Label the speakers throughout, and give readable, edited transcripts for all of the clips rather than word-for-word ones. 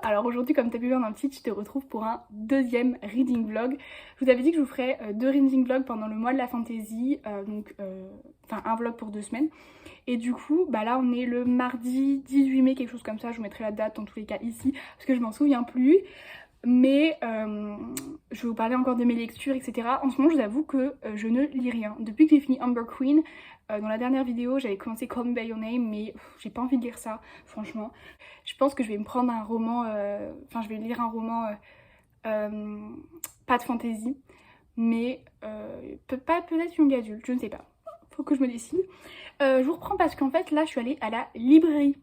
Speaker 1: Alors aujourd'hui, comme tu as pu voir dans le titre, je te retrouve pour un deuxième reading vlog. Je vous avais dit que je vous ferais deux reading vlogs pendant le mois de la fantasy, enfin un vlog pour 2 semaines. Et du coup, bah là on est le mardi 18 mai, quelque chose comme ça, je vous mettrai la date dans tous les cas ici, parce que je m'en souviens plus. Mais je vais vous parler encore de mes lectures, etc. En ce moment, je vous avoue que je ne lis rien. Depuis que j'ai fini Amber Queen, dans la dernière vidéo, j'avais commencé Call Me By Your Name, mais j'ai pas envie de lire ça, franchement. Je pense que je vais me prendre un roman, enfin je vais lire un roman pas de fantasy, mais peut-être young adulte, je ne sais pas. Faut que je me décide. Je vous reprends parce qu'en fait, là, je suis allée à la librairie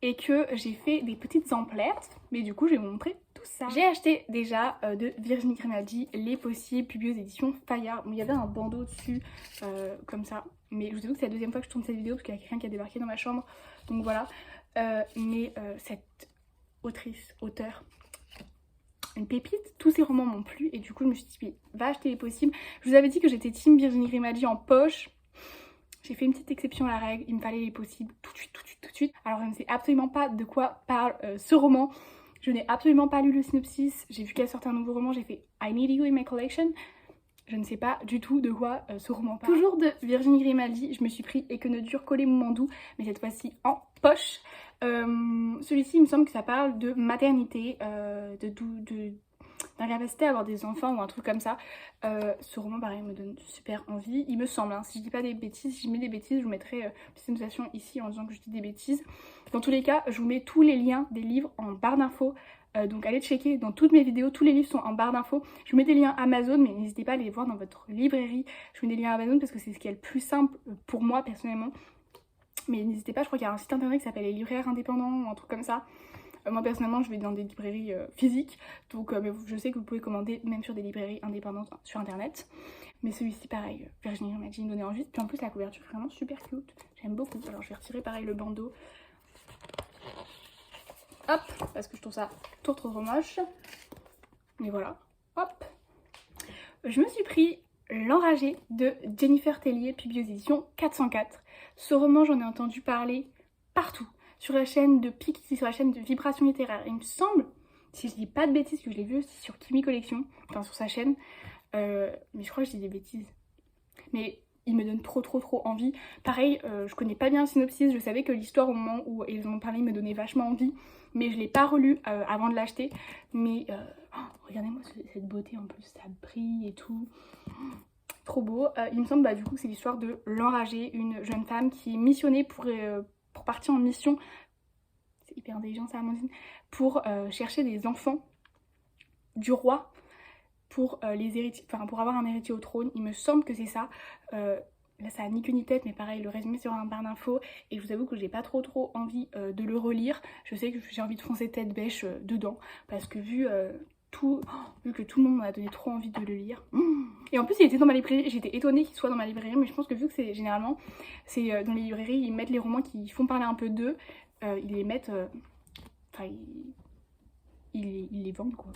Speaker 1: et que j'ai fait des petites emplettes, mais du coup, je vais vous montrer tout ça. J'ai acheté déjà de Virginie Grimaldi Les Possibles, publié aux éditions Fayard. Bon, il y avait un bandeau dessus, comme ça, mais je vous avoue que c'est la deuxième fois que je tourne cette vidéo parce qu'il y a quelqu'un qui a débarqué dans ma chambre, donc voilà. Cette auteur, une pépite, tous ses romans m'ont plu et du coup je me suis dit va acheter Les Possibles. Je vous avais dit que j'étais team Virginie Grimaldi en poche. J'ai fait une petite exception à la règle, il me fallait Les Possibles tout de suite, tout de suite, tout de suite. Alors je ne sais absolument pas de quoi parle ce roman. Je n'ai absolument pas lu le synopsis, j'ai vu qu'elle sortait un nouveau roman, j'ai fait I Need You in My Collection. Je ne sais pas du tout de quoi ce roman parle. Toujours de Virginie Grimaldi, je me suis pris Et que ne dure qu'aux moments doux, mais cette fois-ci en poche. Celui-ci, il me semble que ça parle de maternité, d'incapacité à avoir des enfants ou un truc comme ça. Ce roman, pareil, me donne super envie. Il me semble, hein, si je dis pas des bêtises, si je mets des bêtises, je vous mettrai une petite notation ici en disant que je dis des bêtises. Dans tous les cas, je vous mets tous les liens des livres en barre d'infos. Donc allez checker dans toutes mes vidéos, tous les livres sont en barre d'infos. Je vous mets des liens Amazon, mais n'hésitez pas à les voir dans votre librairie. Je vous mets des liens Amazon parce que c'est ce qui est le plus simple pour moi personnellement. Mais n'hésitez pas, je crois qu'il y a un site internet qui s'appelle Les Libraires Indépendants ou un truc comme ça. Moi personnellement je vais dans des librairies physiques, donc mais je sais que vous pouvez commander même sur des librairies indépendantes sur internet. Mais celui-ci pareil, Virginie Grimaldi me donnait envie, puis en plus la couverture est vraiment super cute, j'aime beaucoup. Alors je vais retirer pareil le bandeau. Hop, parce que je trouve ça trop moche. Mais voilà, hop. Je me suis pris L'Enragé de Jennifer Tellier, publié aux éditions 404. Ce roman, j'en ai entendu parler partout. Sur la chaîne de Pixie, sur la chaîne de Vibration Littéraire. Il me semble, si je dis pas de bêtises, que je l'ai vu aussi sur Kimi Collection, enfin sur sa chaîne. Mais je crois que je dis des bêtises. Mais il me donne trop envie. Pareil, je connais pas bien le synopsis, je savais que l'histoire au moment où ils en ont parlé me donnait vachement envie, mais je l'ai pas relu avant de l'acheter. Mais regardez-moi cette beauté en plus, ça brille et tout. Trop beau. Il me semble du coup que c'est l'histoire de L'Enragée, une jeune femme qui est missionnée pour partir en mission. C'est hyper intelligent ça, Amandine. Pour chercher des enfants du roi pour pour avoir un héritier au trône. Il me semble que c'est ça. Là ça a ni queue ni tête, mais pareil, le résumé sur un barre d'infos. Et je vous avoue que j'ai pas trop envie de le relire. Je sais que j'ai envie de foncer tête bêche dedans, parce que vu que tout le monde m'a donné trop envie de le lire. Et en plus il était dans ma librairie, j'étais étonnée qu'il soit dans ma librairie, mais je pense que vu que c'est généralement, c'est dans les librairies, ils mettent les romans qui font parler un peu d'eux, ils les mettent, enfin ils les vendent quoi.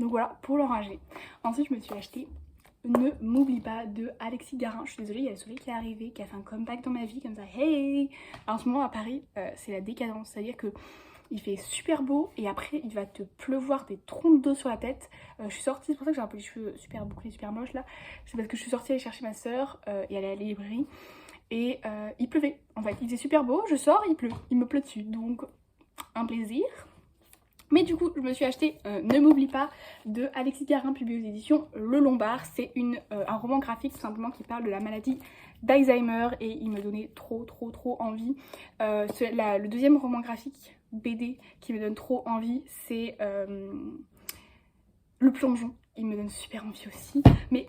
Speaker 1: Donc voilà, pour L'Enragé. Ensuite je me suis acheté Ne m'oublie pas de Alexis Garin. Je suis désolée, il y a le soleil qui est arrivé, qui a fait un comeback dans ma vie comme ça, hey. Alors, en ce moment à Paris, c'est la décadence, c'est-à-dire que il fait super beau et après il va te pleuvoir des trompes d'eau sur la tête. Je suis sortie, c'est pour ça que j'ai un peu les cheveux super bouclés, super moches là. C'est parce que je suis sortie aller chercher ma soeur et aller à la librairie. Et il pleuvait en fait, il faisait super beau, je sors, il me pleut dessus, donc un plaisir. Mais du coup, je me suis acheté Ne m'oublie pas de Alexis Garin, publié aux éditions Le Lombard. C'est un roman graphique tout simplement qui parle de la maladie d'Alzheimer et il me donnait trop envie. Le deuxième roman graphique BD qui me donne trop envie, c'est Le Plongeon. Il me donne super envie aussi. Mais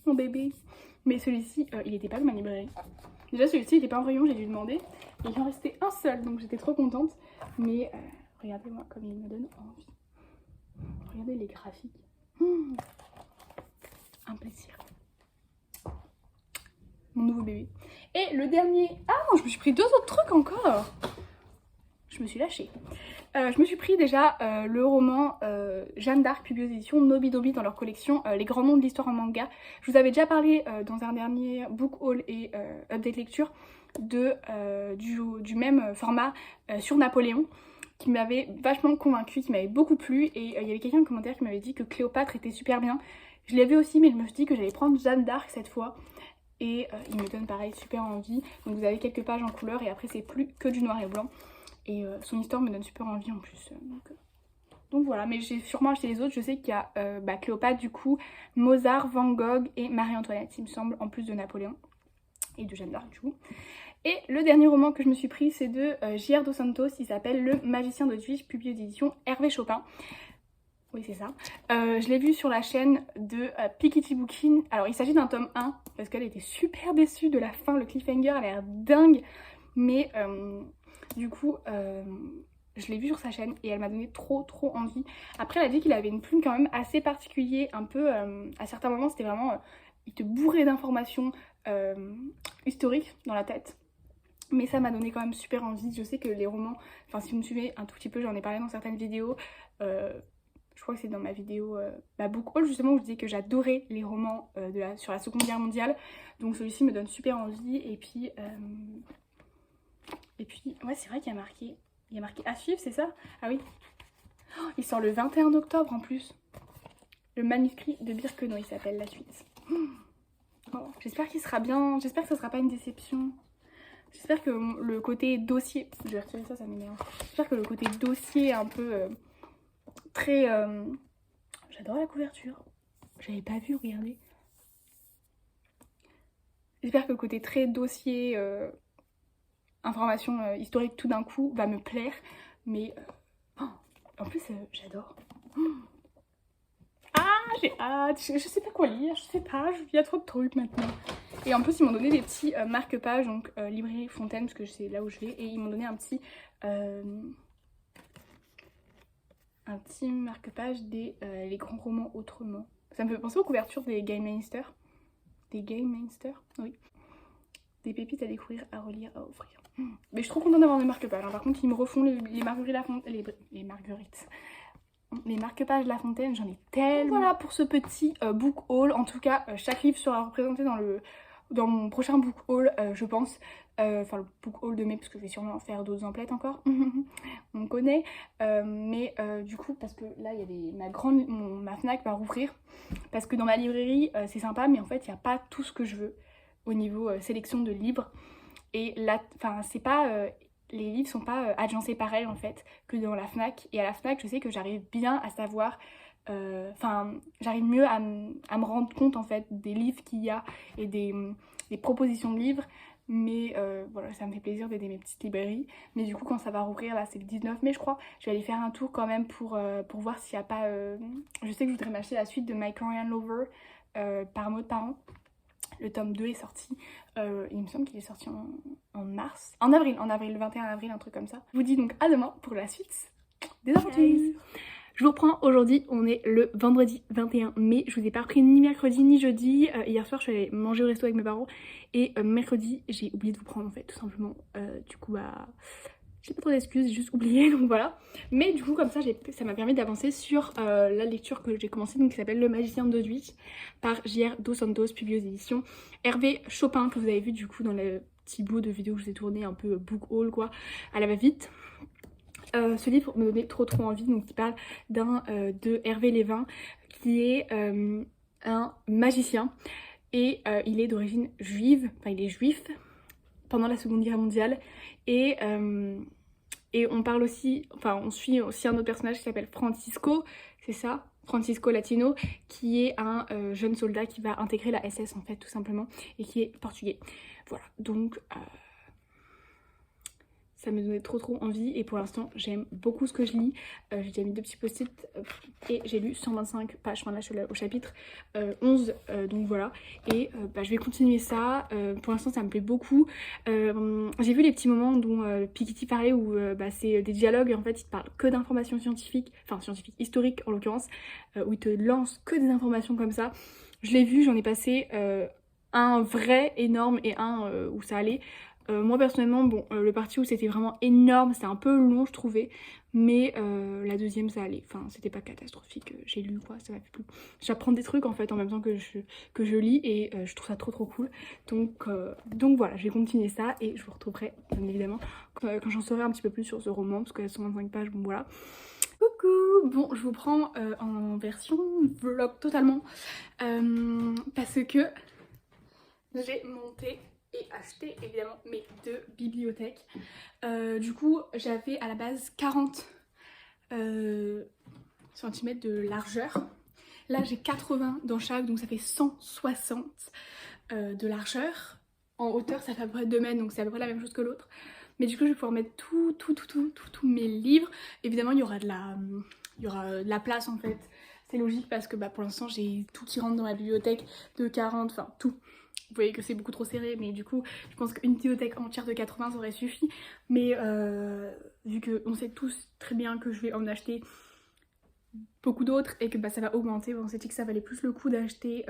Speaker 1: mon bébé. Mais celui-ci, il n'était pas dans ma librairie. Déjà celui-ci, il n'était pas en rayon, j'ai dû demander. Et il en restait un seul, donc j'étais trop contente. Mais regardez-moi comme il me donne envie. Regardez les graphiques. Un plaisir. Mon nouveau bébé. Et le dernier... Ah non, je me suis pris 2 autres trucs encore. Je me suis lâchée. Je me suis pris déjà le roman Jeanne d'Arc, publié aux éditions Nobidobi dans leur collection Les grands noms de l'histoire en manga. Je vous avais déjà parlé dans un dernier book haul et update lecture du même format sur Napoléon, qui m'avait vachement convaincue, qui m'avait beaucoup plu, et il y avait quelqu'un en commentaire qui m'avait dit que Cléopâtre était super bien. Je l'avais aussi, mais je me suis dit que j'allais prendre Jeanne d'Arc cette fois, et il me donne pareil super envie. Donc vous avez quelques pages en couleur et après c'est plus que du noir et blanc, et son histoire me donne super envie en plus. Donc voilà, mais j'ai sûrement acheté les autres. Je sais qu'il y a Cléopâtre du coup, Mozart, Van Gogh et Marie-Antoinette il me semble, en plus de Napoléon et de Jeanne d'Arc du coup. Et le dernier roman que je me suis pris, c'est de J.R. Dos Santos, il s'appelle Le Magicien d'Autriche, publié aux éditions Hervé Chopin. Oui, c'est ça. Je l'ai vu sur la chaîne de Piketty Bookin. Alors, il s'agit d'un tome 1, parce qu'elle était super déçue de la fin, le cliffhanger a l'air dingue. Mais du coup, je l'ai vu sur sa chaîne et elle m'a donné trop envie. Après, elle a dit qu'il avait une plume quand même assez particulière, un peu, à certains moments, c'était vraiment... il te bourrait d'informations historiques dans la tête. Mais ça m'a donné quand même super envie. Je sais que les romans, enfin si vous me suivez un tout petit peu, j'en ai parlé dans certaines vidéos. Je crois que c'est dans ma vidéo Book Haul justement où je disais que j'adorais les romans sur la Seconde Guerre mondiale. Donc celui-ci me donne super envie. Et puis ouais, c'est vrai qu'il y a marqué à suivre, c'est ça? Ah oui. Oh, il sort le 21 octobre en plus. Le manuscrit de Birkenau, il s'appelle, la suite. Oh, j'espère qu'il sera bien, j'espère que ça sera pas une déception. J'espère que le côté dossier, je vais retirer ça, ça m'énerve. J'espère que le côté dossier un peu très... J'adore la couverture. J'avais pas vu, regardez. J'espère que le côté très dossier, information historique tout d'un coup va me plaire. Mais en plus, j'adore. Ah, j'ai hâte. Je sais pas quoi lire, je sais pas. Il y a trop de trucs maintenant. Et en plus, ils m'ont donné des petits marque-pages, donc librairie Fontaine, parce que c'est là où je vais. Et ils m'ont donné un petit marque-page des les grands romans autrement. Ça me fait penser aux couvertures des Game Mainster. Des Game Mainster, oui. Des pépites à découvrir, à relire, à offrir. Mais je suis trop contente d'avoir mes marque-pages. Hein. Par contre, ils me refont les marguerites. Les marque-pages La Fontaine, j'en ai tellement. Voilà pour ce petit book haul. En tout cas, chaque livre sera représenté dans mon prochain book haul, je pense. Enfin, le book haul de mai, parce que je vais sûrement faire d'autres emplettes encore. On connaît. Mais du coup, parce que là, il y a ma Fnac va rouvrir. Parce que dans ma librairie, c'est sympa, mais en fait, il n'y a pas tout ce que je veux au niveau sélection de livres. Et là, enfin, c'est pas... les livres sont pas agencés pareil en fait que dans la Fnac. Et à la Fnac, je sais que j'arrive bien à savoir, j'arrive mieux à me rendre compte en fait des livres qu'il y a et des propositions de livres. Mais voilà, ça me fait plaisir d'aider mes petites librairies. Mais du coup, quand ça va rouvrir, là c'est le 19 mai je crois, je vais aller faire un tour quand même pour voir s'il n'y a pas... Je sais que je voudrais m'acheter la suite de My Korean Lover par Maud Parent. Le tome 2 est sorti, il me semble qu'il est sorti en mars, en avril, le 21 avril, un truc comme ça. Je vous dis donc à demain pour la suite des aventures. Je vous reprends aujourd'hui, on est le vendredi 21 mai, je vous ai pas repris ni mercredi ni jeudi. Hier soir je suis allée manger au resto avec mes parents et mercredi j'ai oublié de vous prendre en fait tout simplement. Du coup bah... j'ai pas trop d'excuses, j'ai juste oublié, donc voilà. Mais du coup, comme ça, ça m'a permis d'avancer sur la lecture que j'ai commencée, donc qui s'appelle Le Magicien d'Autriche, par J.R. Dos Santos, publié aux éditions Hervé Chopin, que vous avez vu du coup dans le petit bout de vidéo que je vous ai tourné, un peu book haul quoi, à la va-vite. Ce livre me donnait trop envie, donc il parle de Hervé Lévin, qui est un magicien, et il est d'origine juive, enfin il est juif, pendant la Seconde Guerre mondiale, et on parle aussi, enfin on suit aussi un autre personnage qui s'appelle Francisco, c'est ça, Francisco Latino, qui est un jeune soldat qui va intégrer la SS en fait tout simplement, et qui est portugais. Voilà, donc ça me donnait trop envie, et pour l'instant j'aime beaucoup ce que je lis. J'ai déjà mis 2 petits post-it et j'ai lu 125 pages, enfin là je suis au chapitre 11, donc voilà. Et je vais continuer ça, pour l'instant ça me plaît beaucoup. J'ai vu les petits moments dont Piketty parlait où c'est des dialogues et en fait il te parle que d'informations scientifiques, enfin scientifiques, historiques en l'occurrence, où il te lance que des informations comme ça. Je l'ai vu, j'en ai passé un vrai énorme et un où ça allait. Moi personnellement, bon, le partie où c'était vraiment énorme, c'était un peu long je trouvais, mais la deuxième ça allait, enfin c'était pas catastrophique, j'ai lu quoi, ça m'a fait plus. J'apprends des trucs en fait en même temps que je lis et je trouve ça trop cool. Donc voilà, je vais continuer ça et je vous retrouverai bien évidemment quand j'en saurai un petit peu plus sur ce roman, parce qu'elle a 125 pages, bon voilà. Coucou. Bon, je vous prends en version vlog totalement, parce que j'ai monté et acheté évidemment mes 2 bibliothèques. Du coup j'avais à la base 40 cm de largeur. Là j'ai 80 dans chaque, donc ça fait 160 de largeur. En hauteur ça fait à peu près 2 mètres, donc c'est à peu près la même chose que l'autre. Mais du coup je vais pouvoir mettre tous mes livres. Évidemment il y aura de la place en fait. C'est logique parce que pour l'instant j'ai tout qui rentre dans ma bibliothèque de 40, enfin tout. Vous voyez que c'est beaucoup trop serré, mais du coup je pense qu'une bibliothèque entière de 80 ça aurait suffi. Mais vu qu'on sait tous très bien que je vais en acheter beaucoup d'autres et que ça va augmenter, on s'est dit que ça valait plus le coup d'acheter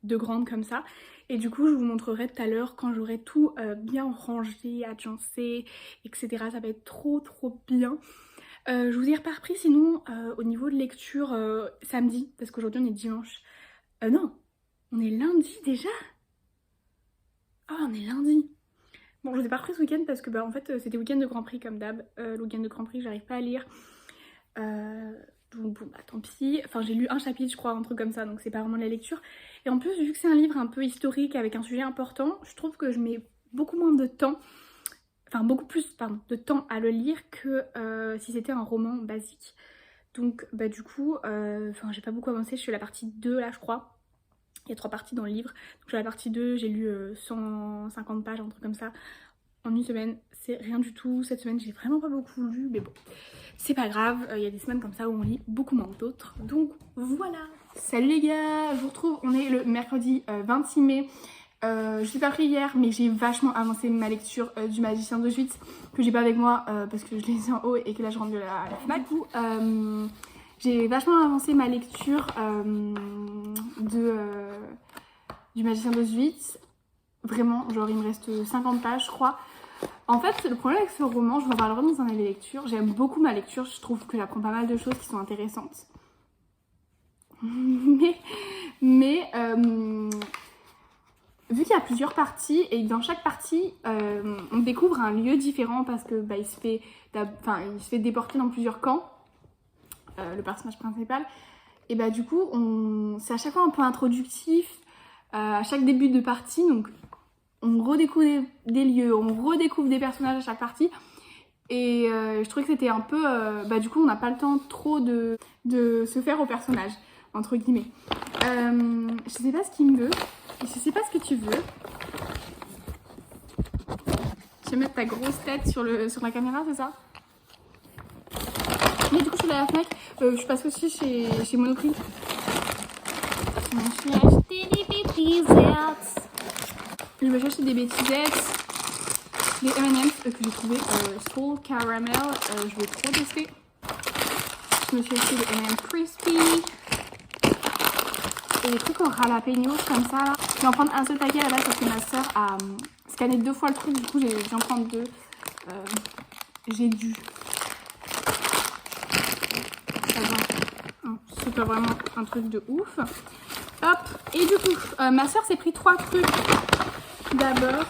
Speaker 1: de grandes comme ça. Et du coup je vous montrerai tout à l'heure quand j'aurai tout bien rangé, agencé, etc. Ça va être trop bien. Je vous ai repris sinon au niveau de lecture samedi, parce qu'aujourd'hui on est dimanche. Non, on est lundi déjà. Oh, on est lundi. Bon, je vous ai pas repris ce week-end parce que en fait c'était week-end de Grand Prix comme d'hab. Le week-end de Grand Prix j'arrive pas à lire. Donc bon tant pis. Enfin j'ai lu un chapitre je crois, un truc comme ça, donc c'est pas vraiment de la lecture. Et en plus vu que c'est un livre un peu historique avec un sujet important, je trouve que je mets beaucoup moins de temps, enfin beaucoup plus pardon, de temps à le lire que si c'était un roman basique. Donc du coup, j'ai pas beaucoup avancé, je suis à la partie 2 là je crois. Il y a 3 parties dans le livre. Donc la partie 2, j'ai lu 150 pages, un truc comme ça, en une semaine. C'est rien du tout. Cette semaine, j'ai vraiment pas beaucoup lu, mais bon, c'est pas grave. Il y a des semaines comme ça où on lit beaucoup moins que d'autres. Donc voilà. Salut les gars, je vous retrouve. On est le mercredi 26 mai. Je l'ai pas pris hier, mais j'ai vachement avancé ma lecture du Magicien d'Auschwitz, que j'ai pas avec moi parce que je l'ai laissé en haut et que là je rentre de la FNAC. Du coup, j'ai vachement avancé ma lecture du Magicien d'Auschwitz. Vraiment, genre il me reste 50 pages je crois. En fait, le problème avec ce roman, je vous en parlerai dans un avis lecture, j'aime beaucoup ma lecture, je trouve que j'apprends pas mal de choses qui sont intéressantes. mais vu qu'il y a plusieurs parties et dans chaque partie on découvre un lieu différent parce que il se fait déporter dans plusieurs camps, le personnage principal, et du coup c'est à chaque fois un peu introductif à chaque début de partie, donc on redécouvre des lieux, on redécouvre des personnages à chaque partie. Et je trouvais que c'était un peu du coup on n'a pas le temps trop de se faire au personnage entre guillemets. Je sais pas ce qu'il me veut, je sais pas ce que tu veux. Tu veux mettre ta grosse tête sur la caméra, c'est ça? Mais du coup je suis à la FNAC, je passe aussi chez Monoprix. Je me suis acheté des bêtisettes. Je me suis acheté des bêtisettes. Des M&M's que j'ai trouvé Soul Caramel, je vais trop tester. Je me suis acheté des M&M's Crispy. Et des trucs en jalapeno comme ça là. Je vais en prendre un seul paquet à la base parce que ma soeur a scanné 2 fois le truc, du coup j'ai dû en prendre 2. J'ai dû. C'est pas vraiment un truc de ouf. Hop, et du coup, ma soeur s'est pris 3 trucs. D'abord,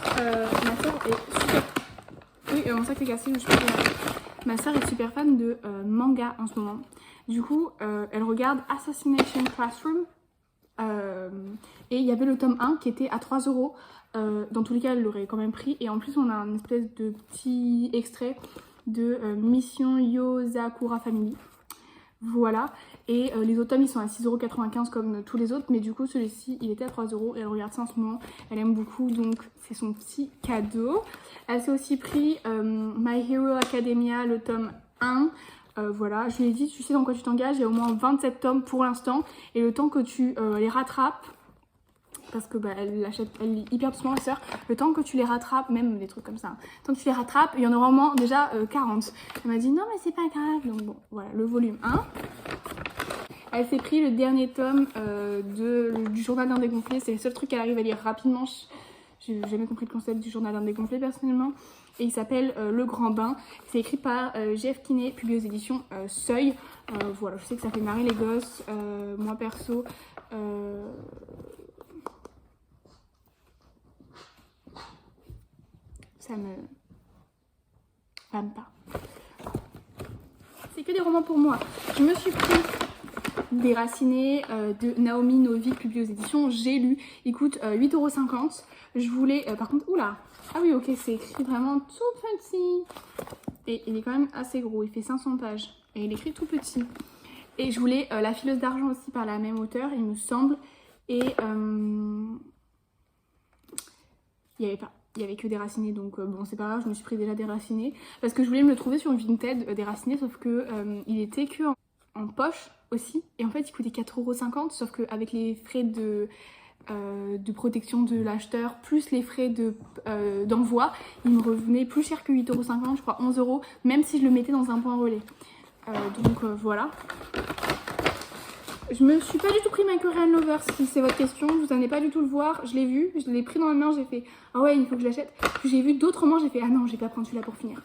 Speaker 1: ma soeur est super... Oui, mon sac est cassé, je suis pas... Ma soeur est super fan de manga en ce moment. Du coup, elle regarde Assassination Classroom. Et il y avait le tome 1 qui était à 3 €. Dans tous les cas, elle l'aurait quand même pris. Et en plus, on a un espèce de petit extrait de Mission Yozakura Family. Voilà. Et les autres tomes ils sont à 6,95 € comme tous les autres, mais du coup celui-ci il était à 3 € et elle regarde ça en ce moment, elle aime beaucoup, donc c'est son petit cadeau. Elle s'est aussi pris My Hero Academia, le tome 1. Voilà, je lui ai dit tu sais dans quoi tu t'engages, il y a au moins 27 tomes pour l'instant, et le temps que tu les rattrapes, parce que elle lit hyper doucement ma soeur, le temps que tu les rattrapes, même des trucs comme ça, tant que tu les rattrapes, il y en aura au moins déjà 40. Elle m'a dit non mais c'est pas grave, donc bon voilà, le volume 1. Elle s'est pris le dernier tome du journal d'un dégonflé, c'est le seul truc qu'elle arrive à lire rapidement J'ai jamais compris le concept du journal indécomplet personnellement. Et il s'appelle Le Grand Bain. C'est écrit par Jeff Kinney, publié aux éditions Seuil. Voilà, je sais que ça fait marrer les gosses. Moi perso, ça me pas. C'est que des romans pour moi. Je me suis pris Déraciné de Naomi Novik, publié aux éditions J'ai lu. Il coûte 8,50 €. Je voulais, par contre, oula, ah oui, ok, c'est écrit vraiment tout petit. Et il est quand même assez gros, il fait 500 pages. Et il est écrit tout petit. Et je voulais La fileuse d'argent aussi par la même auteure, il me semble. Et il n'y avait pas. Il n'y avait que Déraciné, donc bon, c'est pas grave, je me suis pris déjà Déraciné. Parce que je voulais me le trouver sur Vinted, Déraciné, sauf que il était que en poche aussi. Et en fait, il coûtait 4,50 €, sauf qu'avec les frais de protection de l'acheteur, plus les frais d'envoi, il me revenait plus cher que 8,50 €, je crois 11 €, même si je le mettais dans un point relais. Donc voilà. Je me suis pas du tout pris My Korean Lover, si c'est votre question, vous n'allez pas du tout le voir. Je l'ai vu, je l'ai pris dans la main, j'ai fait ah ouais, il faut que je l'achète. Puis j'ai vu d'autres romans, j'ai fait ah non, je vais pas prendre celui-là pour finir.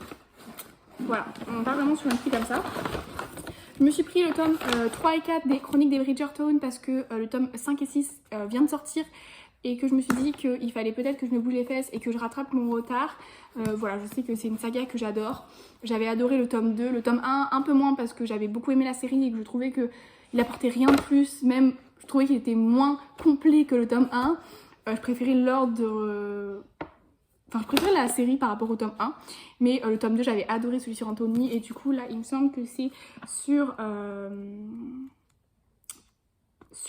Speaker 1: Voilà, on part vraiment sur un prix comme ça. Je me suis pris le tome 3 et 4 des Chroniques des Bridgerton parce que le tome 5 et 6 vient de sortir et que je me suis dit qu'il fallait peut-être que je me bouge les fesses et que je rattrape mon retard. Voilà, je sais que c'est une saga que j'adore. J'avais adoré le tome 2, le tome 1 un peu moins parce que j'avais beaucoup aimé la série et que je trouvais qu'il apportait rien de plus, même je trouvais qu'il était moins complet que le tome 1. Je préférais l'ordre... Enfin, je préfère la série par rapport au tome 1, mais le tome 2, j'avais adoré celui sur Anthony, et du coup, là, il me semble que c'est sur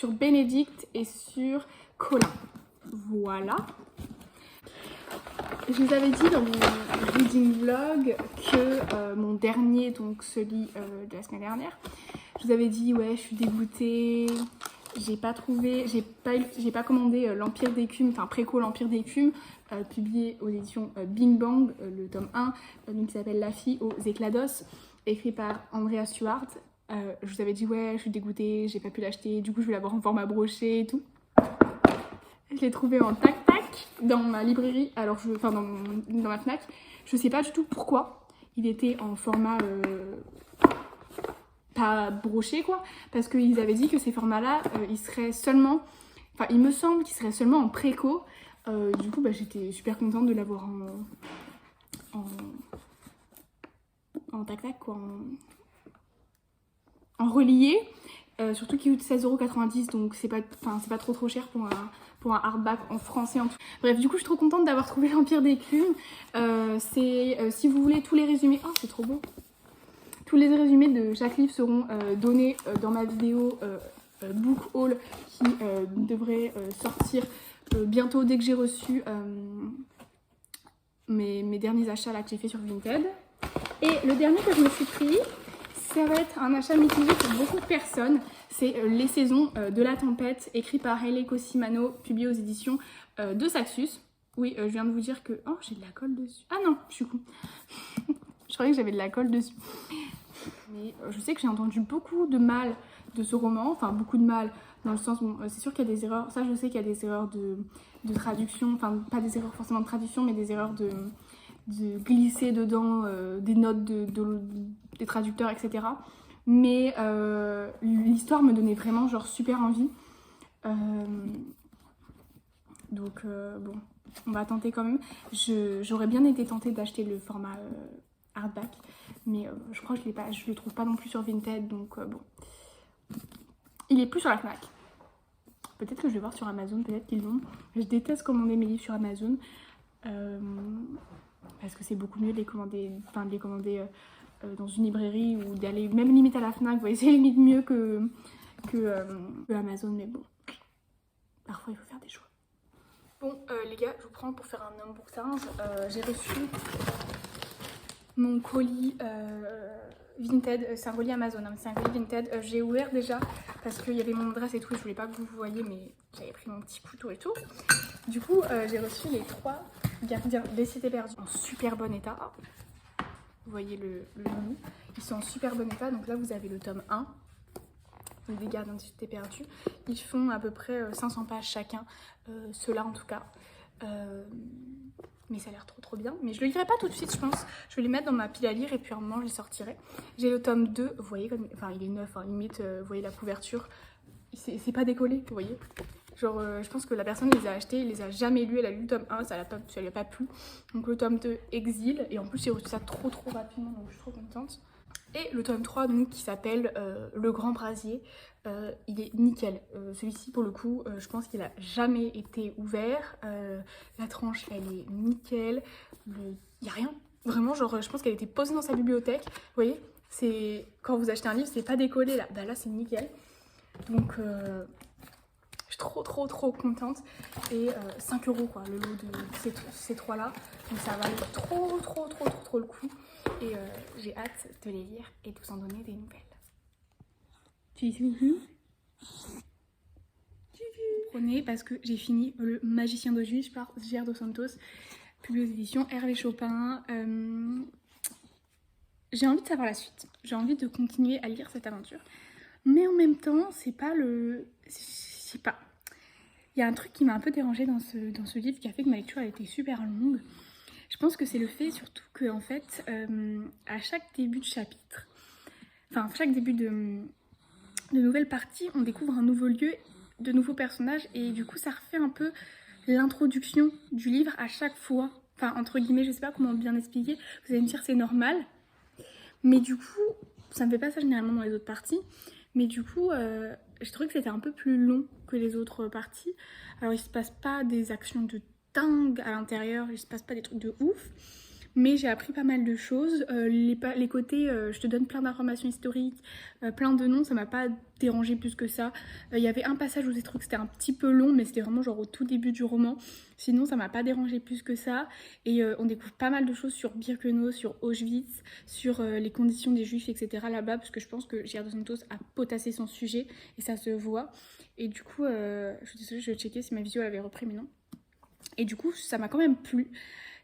Speaker 1: Bénédicte et sur Colin. Voilà. Je vous avais dit dans mon reading vlog que mon dernier, donc celui de la semaine dernière, je vous avais dit, ouais, je suis dégoûtée, j'ai pas commandé l'Empire d'écume, enfin préco l'Empire d'écume, publié aux éditions Bing Bang, le tome 1, donc qui s'appelle La fille aux éclats d'os, écrit par Andrea Stewart. Je vous avais dit ouais, je suis dégoûtée, j'ai pas pu l'acheter, du coup je vais l'avoir en format broché et tout. Je l'ai trouvé en tac-tac dans ma librairie, enfin dans ma Fnac. Je sais pas du tout pourquoi il était en format pas broché quoi, parce qu'ils avaient dit que ces formats là ils seraient seulement, enfin il me semble qu'ils seraient seulement en préco. Du coup bah, j'étais super contente de l'avoir en tac-tac quoi, en relié, surtout qu'il coûte 16,90 €, donc c'est pas trop cher pour un hardback en français en tout. Bref, du coup je suis trop contente d'avoir trouvé l'Empire d'écume. Si vous voulez tous les résumés, oh c'est trop beau. Tous les résumés de chaque livre seront donnés dans ma vidéo book haul qui devrait sortir bientôt dès que j'ai reçu mes derniers achats là que j'ai fait sur Vinted. Et le dernier que je me suis pris, ça va être un achat mitigé pour beaucoup de personnes. C'est Les Saisons de la Tempête, écrit par Hayley Cosimano, publié aux éditions de Saxus. Oui, je viens de vous dire que... Oh, j'ai de la colle dessus. Ah non, je suis con. Je croyais que j'avais de la colle dessus. Mais je sais que j'ai entendu beaucoup de mal de ce roman. Enfin, beaucoup de mal dans le sens... Bon, c'est sûr qu'il y a des erreurs. Ça, je sais qu'il y a des erreurs de traduction. Enfin, pas des erreurs forcément de traduction, mais des erreurs de glisser dedans des notes des traducteurs, etc. Mais l'histoire me donnait vraiment genre super envie. Donc bon, on va tenter quand même. J'aurais bien été tentée d'acheter le format hardback, mais je crois que je le trouve pas non plus sur Vinted, donc bon. Il est plus sur la Fnac. Peut-être que je vais voir sur Amazon, peut-être qu'ils l'ont. Je déteste commander mes livres sur Amazon. Parce que c'est beaucoup mieux de les commander, dans une librairie ou d'aller même limite à la Fnac. Vous voyez, c'est limite mieux que Amazon, mais bon, parfois il faut faire des choix. Bon les gars, je vous prends pour faire un unboxing. J'ai reçu mon colis Vinted, c'est un colis Amazon, hein, c'est un colis Vinted. J'ai ouvert déjà parce qu'il y avait mon adresse et tout, je voulais pas que vous voyiez, mais j'avais pris mon petit couteau et tout. Du coup, j'ai reçu les 3 gardiens des cités perdues en super bon état. Vous voyez le menu, ils sont en super bon état. Donc là, vous avez le tome 1, des gardiens des cités perdues. Ils font à peu près 500 pages chacun, ceux-là en tout cas. Mais ça a l'air trop bien. Mais je le lirai pas tout de suite, je pense. Je vais les mettre dans ma pile à lire et puis à un moment je les sortirai. J'ai le tome 2, vous voyez, comme... enfin il est neuf, hein, limite, vous voyez la couverture. C'est pas décollé, vous voyez. Genre, je pense que la personne les a achetés, elle les a jamais lus. Elle a lu le tome 1, ça lui a pas plu. Donc le tome 2, Exil. Et en plus, j'ai reçu ça trop rapidement, donc je suis trop contente. Et le tome 3, donc, qui s'appelle Le Grand Brasier. Il est nickel. Celui-ci, pour le coup, je pense qu'il a jamais été ouvert. La tranche, elle est nickel. Il n'y a rien. Vraiment, genre, je pense qu'elle a été posée dans sa bibliothèque. Vous voyez, c'est quand vous achetez un livre, c'est pas décollé là. Bah là, c'est nickel. Donc, je suis trop contente. Et 5 € quoi, le lot de ces trois-là. Donc, ça valait trop le coup. Et j'ai hâte de les lire et de vous en donner des nouvelles. Tu dis prenez parce que j'ai fini Le Magicien d'Auschwitz par Ger dos Santos, publié aux éditions Hervé Chopin. J'ai envie de savoir la suite. J'ai envie de continuer à lire cette aventure. Mais en même temps, c'est pas le... Je sais pas. Il y a un truc qui m'a un peu dérangée dans ce livre qui a fait que ma lecture a été super longue. Je pense que c'est le fait surtout que en fait, à chaque début de chapitre, enfin chaque début de nouvelle partie, on découvre un nouveau lieu, de nouveaux personnages et du coup ça refait un peu l'introduction du livre à chaque fois. Enfin entre guillemets, je sais pas comment bien expliquer, vous allez me dire c'est normal, mais du coup ça me fait pas ça généralement dans les autres parties, mais du coup j'ai trouvé que c'était un peu plus long que les autres parties. Alors il se passe pas des actions de dingue à l'intérieur, il se passe pas des trucs de ouf, mais j'ai appris pas mal de choses. Les côtés, je te donne plein d'informations historiques, plein de noms, ça m'a pas dérangé plus que ça. Il y avait un passage où j'ai trouvé que c'était un petit peu long, mais c'était vraiment genre au tout début du roman. Sinon, ça m'a pas dérangé plus que ça. Et on découvre pas mal de choses sur Birkenau, sur Auschwitz, sur les conditions des juifs, etc. là-bas, parce que je pense que Ger dos Santos a potassé son sujet, et ça se voit. Et du coup, je suis désolée, je vais checker si ma vidéo avait repris, mais non. Et du coup, ça m'a quand même plu.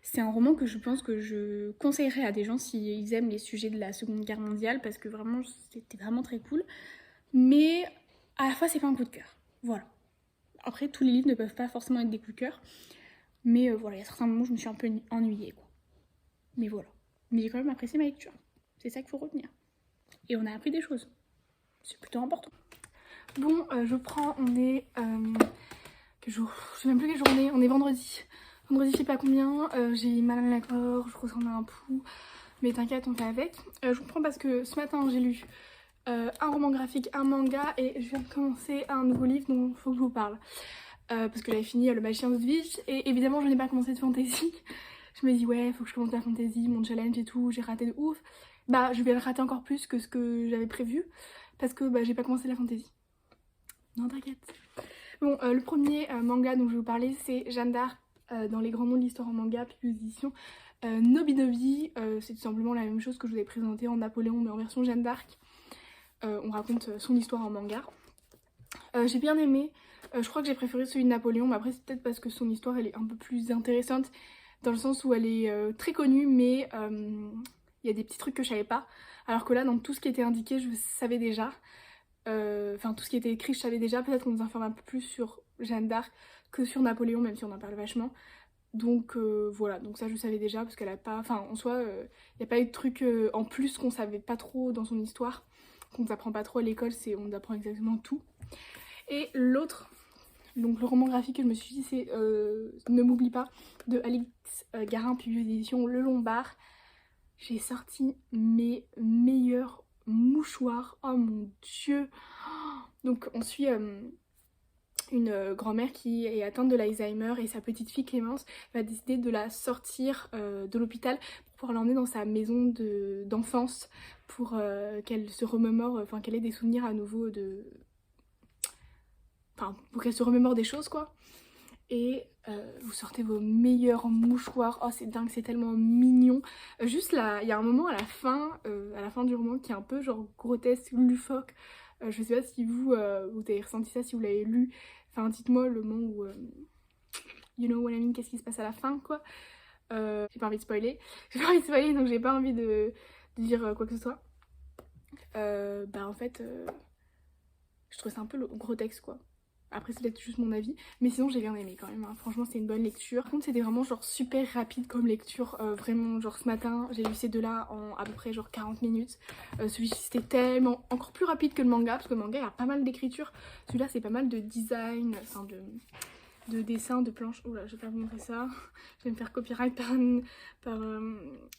Speaker 1: C'est un roman que je pense que je conseillerais à des gens s'ils aiment les sujets de la Seconde Guerre mondiale parce que vraiment, c'était vraiment très cool. Mais à la fois, c'est pas un coup de cœur. Voilà. Après, tous les livres ne peuvent pas forcément être des coups de cœur. Mais voilà, il y a certains moments où je me suis un peu ennuyée, quoi. Mais voilà. Mais j'ai quand même apprécié ma lecture. C'est ça qu'il faut retenir. Et on a appris des choses. C'est plutôt important. Bon, je prends, on est... quel jour ? Je sais même plus quelle journée, on est vendredi. Vendredi, je sais pas combien, j'ai mal à la gorge, je ressemble à un pouls, mais t'inquiète, on fait avec. Je vous prends parce que ce matin, j'ai lu un roman graphique, un manga, et je viens de commencer un nouveau livre dont il faut que je vous parle. Parce que j'avais fini Le Magicien d'Auschwitz, et évidemment, je n'ai pas commencé de fantasy. Je me dis, ouais, faut que je commence la fantasy, mon challenge et tout, j'ai raté de ouf. Bah, je vais le rater encore plus que ce que j'avais prévu, parce que bah, j'ai pas commencé la fantasy. Non, t'inquiète. Bon, le premier manga dont je vais vous parler, c'est Jeanne d'Arc. Dans les grands noms de l'histoire en manga, puis l'édition Nobinobi, c'est tout simplement la même chose que je vous ai présenté en Napoléon mais en version Jeanne d'Arc. On raconte son histoire en manga. J'ai bien aimé, je crois que j'ai préféré celui de Napoléon, mais après c'est peut-être parce que son histoire elle est un peu plus intéressante dans le sens où elle est très connue mais il y a des petits trucs que je savais pas, alors que là dans tout ce qui était indiqué je savais déjà. Enfin tout ce qui était écrit je savais déjà, peut-être qu'on nous informe un peu plus sur Jeanne d'Arc que sur Napoléon, même si on en parle vachement. Donc voilà, donc ça je savais déjà parce qu'elle a pas... Enfin en soi, il n'y a pas eu de truc en plus qu'on savait pas trop dans son histoire, qu'on nous apprend pas trop à l'école, c'est on apprend exactement tout. Et l'autre, donc le roman graphique que je me suis dit c'est Ne m'oublie pas de Alix Garin, puis édition Le Lombard. J'ai sorti mes meilleurs mouchoirs, oh mon dieu. Donc on suit une grand-mère qui est atteinte de l'Alzheimer et sa petite fille Clémence va décider de la sortir de l'hôpital pour pouvoir l'emmener dans sa maison d'enfance pour qu'elle se remémore, enfin qu'elle ait des souvenirs à nouveau de... Enfin pour qu'elle se remémore des choses quoi. Et vous sortez vos meilleurs mouchoirs, oh c'est dingue, c'est tellement mignon. Juste là, il y a un moment à la fin du roman qui est un peu genre grotesque, loufoque. Je sais pas si vous avez ressenti ça, si vous l'avez lu. Enfin, dites-moi le moment où... you know what I mean, qu'est-ce qui se passe à la fin, quoi. J'ai pas envie de spoiler. J'ai pas envie de spoiler, donc j'ai pas envie de dire quoi que ce soit. Bah en fait, je trouve ça un peu grotesque, quoi. après c'est peut-être juste mon avis, mais sinon j'ai bien aimé quand même, hein. Franchement c'est une bonne lecture. Par contre c'était vraiment genre super rapide comme lecture, vraiment genre ce matin j'ai lu ces deux là en à peu près genre 40 minutes. Celui-ci c'était tellement encore plus rapide que le manga, parce que le manga il y a pas mal d'écriture, celui-là c'est pas mal de design, enfin de dessin, de planches. Oula, je vais pas vous montrer ça. Je vais me faire copyright par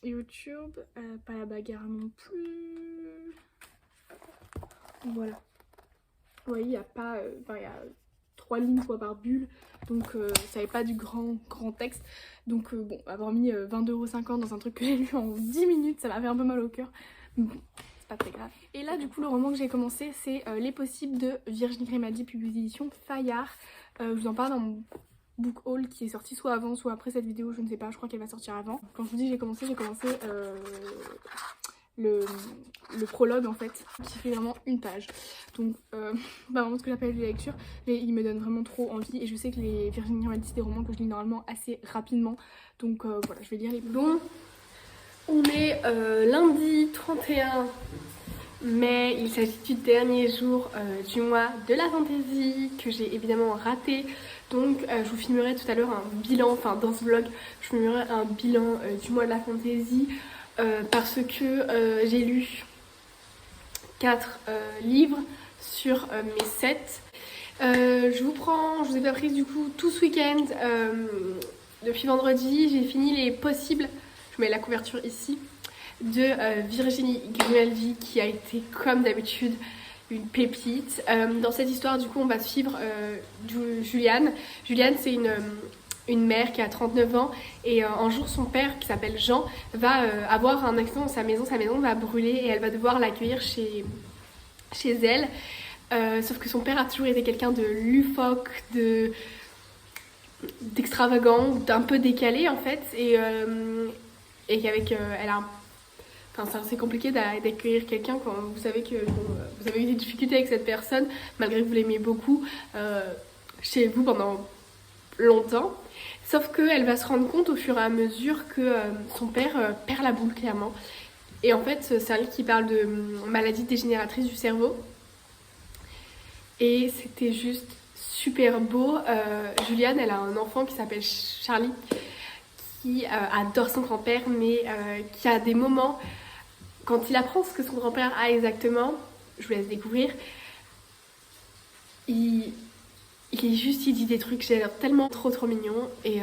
Speaker 1: YouTube. Pas la bagarre non plus. Voilà. Vous voyez, il n'y a pas... Enfin, il y a 3 lignes fois par bulle. Donc, ça n'est pas du grand texte. Donc, bon, avoir mis 22,50 € dans un truc que j'ai lu en 10 minutes, ça m'a fait un peu mal au cœur. Mais bon, c'est pas très grave. Et là, du coup, le roman que j'ai commencé, c'est Les Possibles de Virginie Grimaldi, puis édition Fayard. Je vous en parle dans mon book haul qui est sorti soit avant soit après cette vidéo, je ne sais pas, je crois qu'elle va sortir avant. Quand je vous dis j'ai commencé le prologue en fait, qui fait vraiment une page. Donc vraiment ce que j'appelle des lectures, mais il me donne vraiment trop envie et je sais que les Virginie Grimaldi c'est des romans que je lis normalement assez rapidement. Donc voilà, je vais lire les...
Speaker 2: Bon, on est lundi 31 mai, il s'agit du dernier jour du mois de la fantaisie que j'ai évidemment raté. Donc je vous filmerai tout à l'heure un bilan, enfin dans ce vlog, je vous filmerai un bilan du mois de la fantaisie parce que j'ai lu 4 livres sur mes 7. Je vous ai pas pris du coup tout ce week-end. Depuis vendredi, j'ai fini Les Possibles, je mets la couverture ici, de Virginie Grimaldi qui a été comme d'habitude une pépite. Dans cette histoire du coup on va suivre Juliane. Juliane c'est une mère qui a 39 ans et un jour son père qui s'appelle Jean va avoir un accident dans sa maison va brûler et elle va devoir l'accueillir chez elle. Sauf que son père a toujours été quelqu'un de loufoque, d'extravagant, d'un peu décalé en fait et qu'avec elle a enfin, c'est assez compliqué d'accueillir quelqu'un quand vous savez que vous avez eu des difficultés avec cette personne, malgré que vous l'aimez beaucoup, chez vous pendant longtemps. Sauf qu'elle va se rendre compte au fur et à mesure que son père perd la boule, clairement. Et en fait, c'est un livre qui parle de maladie dégénératrice du cerveau. Et c'était juste super beau. Juliane, elle a un enfant qui s'appelle Charlie, qui adore son grand-père, mais qui a des moments... Quand il apprend ce que son grand-père a exactement, je vous laisse découvrir, il dit des trucs, j'ai l'air tellement trop mignon et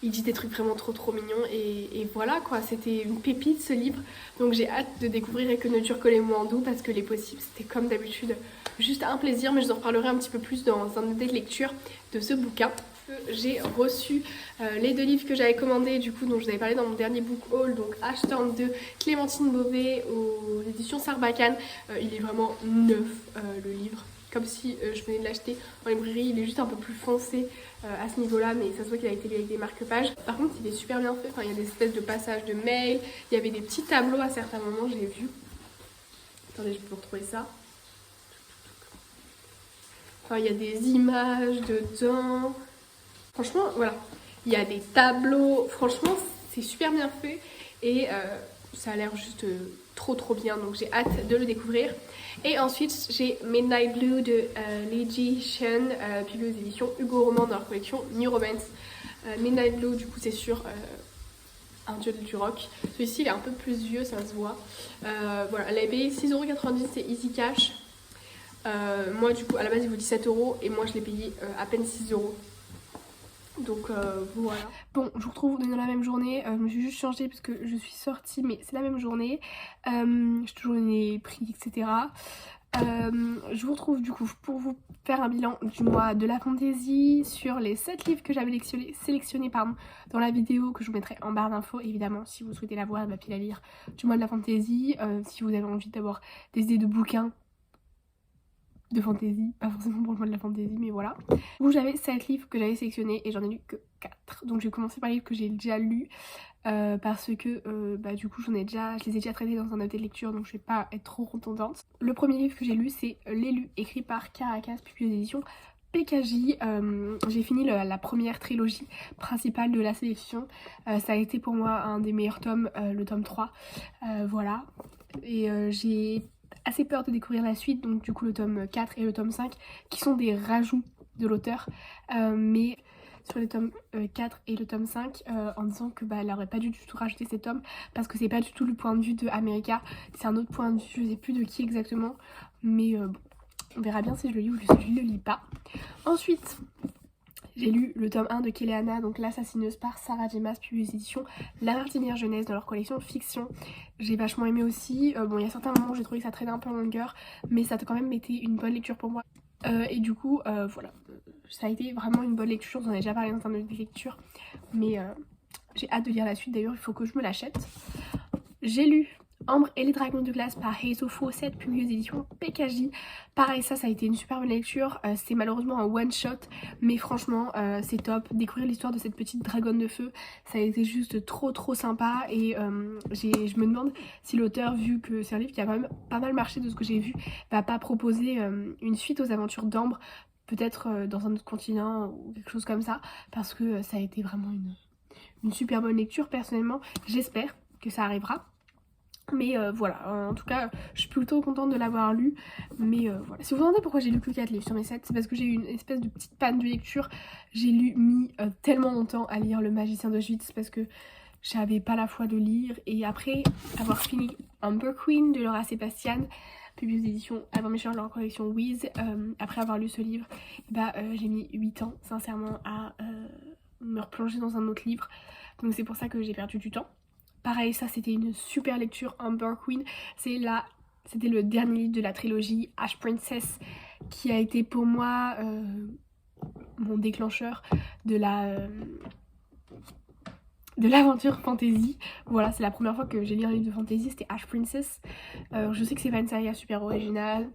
Speaker 2: il dit des trucs vraiment trop mignons et voilà quoi, c'était une pépite ce livre, donc j'ai hâte de découvrir Et que ne dure que les mots en doux parce que Les Possibles c'était comme d'habitude juste un plaisir, mais je vous en reparlerai un petit peu plus dans un update lecture de ce bouquin. J'ai reçu les 2 livres que j'avais commandés du coup dont je vous avais parlé dans mon dernier book haul, donc Ashton de Clémentine Beauvais aux éditions Sarbacane. Il est vraiment neuf le livre, comme si je venais de l'acheter en librairie. Il est juste un peu plus foncé à ce niveau là, mais ça se voit qu'il a été lu avec des marque-pages. Par contre il est super bien fait, enfin, il y a des espèces de passages de mails, il y avait des petits tableaux à certains moments, j'ai vu. Attendez, je peux vous retrouver ça. Enfin, il y a des images dedans. Franchement, voilà, il y a des tableaux, franchement, c'est super bien fait et ça a l'air juste trop bien, donc j'ai hâte de le découvrir. Et ensuite, j'ai Midnight Blue de Lady Shen, publié aux éditions Hugo Roman dans leur collection New Romance. Midnight Blue, du coup, c'est sur un dieu du rock. Celui-ci, il est un peu plus vieux, ça se voit. Voilà, elle avait payé 6,90 €, c'est Easy Cash. Moi, du coup, à la base, il vaut 17 € et moi, je l'ai payé à peine 6 €. Donc voilà. Bon, je vous retrouve dans la même journée. Je me suis juste changée parce que je suis sortie, mais c'est la même journée. J'ai toujours les prix, etc. Je vous retrouve du coup pour vous faire un bilan du mois de la fantaisie sur les 7 livres que j'avais sélectionnés dans la vidéo que je vous mettrai en barre d'infos. Évidemment, si vous souhaitez la voir, ma pile à lire du mois de la fantaisie. Si vous avez envie d'avoir des idées de bouquins de fantaisie, pas forcément pour le mois de la fantaisie, mais voilà. Où j'avais 7 livres que j'avais sélectionnés et j'en ai lu que 4. Donc je vais commencer par les livres que j'ai déjà lus parce que du coup je les ai déjà traités dans un update de lecture, donc je vais pas être trop redondante. Le premier livre que j'ai lu c'est L'élu, écrit par Caracas, publié aux éditions PKJ. J'ai fini la première trilogie principale de la sélection. Ça a été pour moi un des meilleurs tomes, le tome 3. Voilà. Et j'ai assez peur de découvrir la suite, donc du coup le tome 4 et le tome 5 qui sont des rajouts de l'auteur, mais sur le tome 4 et le tome 5 en disant que elle aurait pas dû du tout rajouter ces tomes parce que c'est pas du tout le point de vue de America, c'est un autre point de vue, je sais plus de qui exactement, mais bon, on verra bien si je le lis ou si je le lis pas. Ensuite j'ai lu le tome 1 de Kéléana, donc l'assassineuse par Sarah J. Maas, puis aux éditions La Martinière Jeunesse dans leur collection fiction. J'ai vachement aimé aussi. Bon, il y a certains moments où j'ai trouvé que ça traînait un peu en longueur, mais ça a quand même été une bonne lecture pour moi. Et du coup, voilà, ça a été vraiment une bonne lecture. J'en ai déjà parlé dans un de mes lectures, mais j'ai hâte de lire la suite. D'ailleurs, il faut que je me l'achète. J'ai lu Ambre et les dragons de glace par Hazel Fawcett, publié aux éditions PKJ. Pareil, ça a été une super bonne lecture. C'est malheureusement un one shot, mais franchement c'est top. Découvrir l'histoire de cette petite dragonne de feu, ça a été juste trop sympa. Et je me demande si l'auteur, vu que c'est un livre qui a quand même pas mal marché de ce que j'ai vu, va pas proposer une suite aux aventures d'Ambre, peut-être dans un autre continent ou quelque chose comme ça, parce que ça a été vraiment une super bonne lecture. Personnellement, j'espère que ça arrivera. Mais voilà, en tout cas, je suis plutôt contente de l'avoir lu. Mais voilà, si vous vous demandez pourquoi j'ai lu que 4 livres sur mes 7, c'est parce que j'ai eu une espèce de petite panne de lecture. J'ai mis tellement longtemps à lire Le Magicien d'Auschwitz parce que j'avais pas la foi de lire. Et après avoir fini Amber Queen de Laura Sebastian, publié aux éditions Albin Michel dans la collection Wiz, après avoir lu ce livre, j'ai mis 8 ans sincèrement à me replonger dans un autre livre. Donc c'est pour ça que j'ai perdu du temps. Pareil, ça c'était une super lecture. Amber Queen, c'était le dernier livre de la trilogie Ash Princess, qui a été pour moi mon déclencheur de l'aventure fantasy. Voilà, c'est la première fois que j'ai lu un livre de fantasy, c'était Ash Princess. Je sais que c'est pas une saga super originale,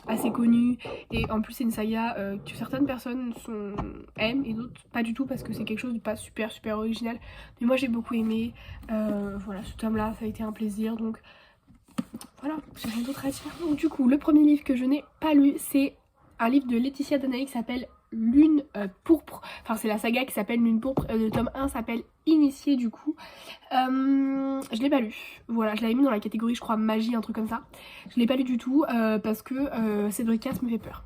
Speaker 2: assez connue, et en plus c'est une saga que certaines personnes aiment et d'autres pas du tout parce que c'est quelque chose de pas super original, mais moi j'ai beaucoup aimé. Voilà, ce tome là ça a été un plaisir, donc voilà, j'ai rien d'autre à dire. Donc du coup le premier livre que je n'ai pas lu, c'est un livre de Laetitia Danaï qui s'appelle Lune pourpre, enfin c'est la saga qui s'appelle Lune pourpre. Le tome 1 s'appelle Initié du coup. Je l'ai pas lu, voilà, je l'avais mis dans la catégorie je crois magie, un truc comme ça. Je l'ai pas lu du tout parce que Cédric Cass me fait peur.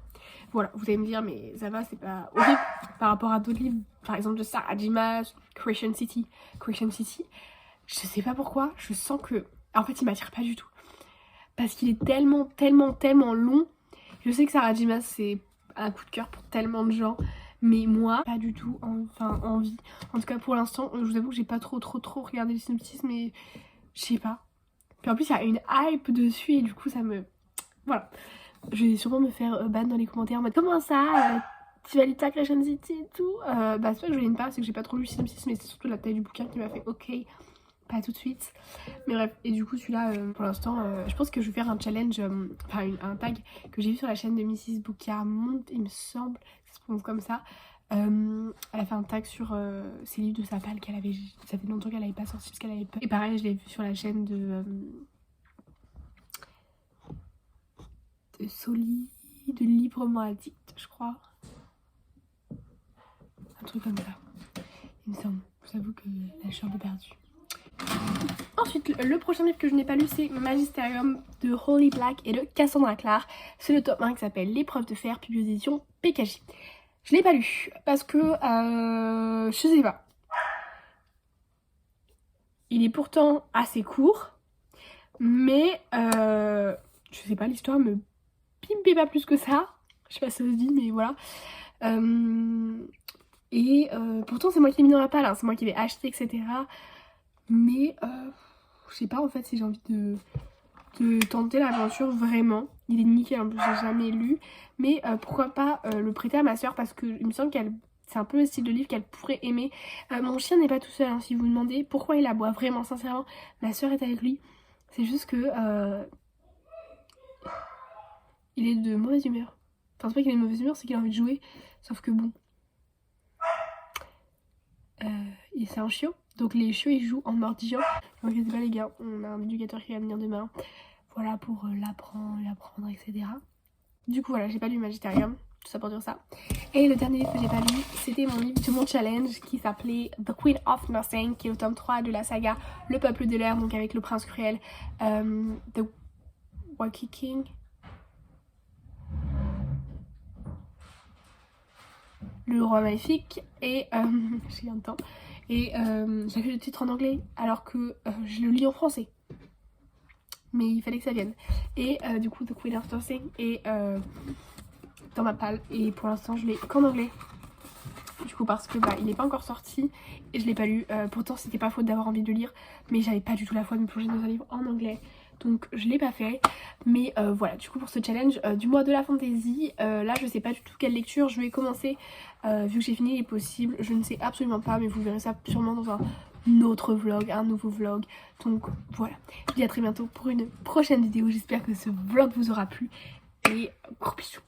Speaker 2: Voilà, vous allez me dire mais ça va, c'est pas horrible par rapport à d'autres livres, par exemple de Sarah J. Maas, Creation City. Je sais pas pourquoi, je sens que en fait il m'attire pas du tout parce qu'il est tellement long. Je sais que Sarah J. Maas c'est un coup de cœur pour tellement de gens, mais moi pas du tout envie. En tout cas pour l'instant, je vous avoue que j'ai pas trop regardé les synopsis, mais je sais pas. Puis en plus il y a une hype dessus et du coup ça me... Voilà. Je vais sûrement me faire ban dans les commentaires en mode comment ça tu vas lire ta Creation City et tout. C'est pas que je l'aime pas, c'est que j'ai pas trop lu le synopsis, mais c'est surtout la taille du bouquin qui m'a fait ok, pas tout de suite. Mais bref, et du coup celui-là pour l'instant je pense que je vais faire un challenge, un tag que j'ai vu sur la chaîne de Mrs. Boucarmont, il me semble, ça se prononce comme ça. Elle a fait un tag sur ses livres de sa palle qu'elle avait, ça fait longtemps qu'elle avait pas sorti parce qu'elle avait peur. Et pareil je l'ai vu sur la chaîne de Soli, de Librement Addict je crois, un truc comme ça il me semble. Je vous avoue que là je suis un peu perdue. Ensuite, le prochain livre que je n'ai pas lu, c'est Magisterium de Holly Black et de Cassandra Clare. C'est le tome 1 qui s'appelle L'épreuve de fer, publié aux éditions PKJ. Je l'ai pas lu parce que je sais pas. Il est pourtant assez court, mais je sais pas, l'histoire me pimpait pas plus que ça. Je sais pas si ça se dit, mais voilà. Pourtant c'est moi qui l'ai mis dans la palle, hein. C'est moi qui l'ai acheté, etc. Mais je sais pas en fait si j'ai envie de tenter l'aventure vraiment. Il est nickel, en plus j'ai jamais lu. Mais pourquoi pas le prêter à ma soeur parce que il me semble qu'elle... C'est un peu le style de livre qu'elle pourrait aimer. Mon chien n'est pas tout seul, hein, si vous vous demandez pourquoi il aboie vraiment, sincèrement. Ma soeur est avec lui. C'est juste que il est de mauvaise humeur. Enfin c'est pas qu'il est de mauvaise humeur, c'est qu'il a envie de jouer. Sauf que bon, c'est un chiot. Donc les chiots ils jouent en mordillant. Ne vous inquiétez pas les gars, on a un éducateur qui va venir demain. Voilà, pour l'apprendre, etc. Du coup voilà, j'ai pas lu Magisterium, tout ça pour dire ça. Et le dernier livre que j'ai pas lu, c'était mon livre de mon challenge qui s'appelait The Queen of Nothing, qui est le tome 3 de la saga Le Peuple de l'air, donc avec le prince cruel. Wakiking. Le roi maléfique et j'ai un temps et j'avais le titre en anglais alors que je le lis en français, mais il fallait que ça vienne. Et du coup The Queen of Dancing est dans ma palle et pour l'instant je l'ai qu'en anglais, du coup parce que il n'est pas encore sorti et je l'ai pas lu. Pourtant c'était pas faute d'avoir envie de le lire, mais j'avais pas du tout la foi de me plonger dans un livre en anglais, donc je l'ai pas fait. Mais voilà, du coup pour ce challenge du mois de la fantasy, là je sais pas du tout quelle lecture je vais commencer, vu que j'ai fini les possibles, je ne sais absolument pas, mais vous verrez ça sûrement dans un autre vlog, un nouveau vlog. Donc voilà, je vous dis à très bientôt pour une prochaine vidéo. J'espère que ce vlog vous aura plu et gros bisous.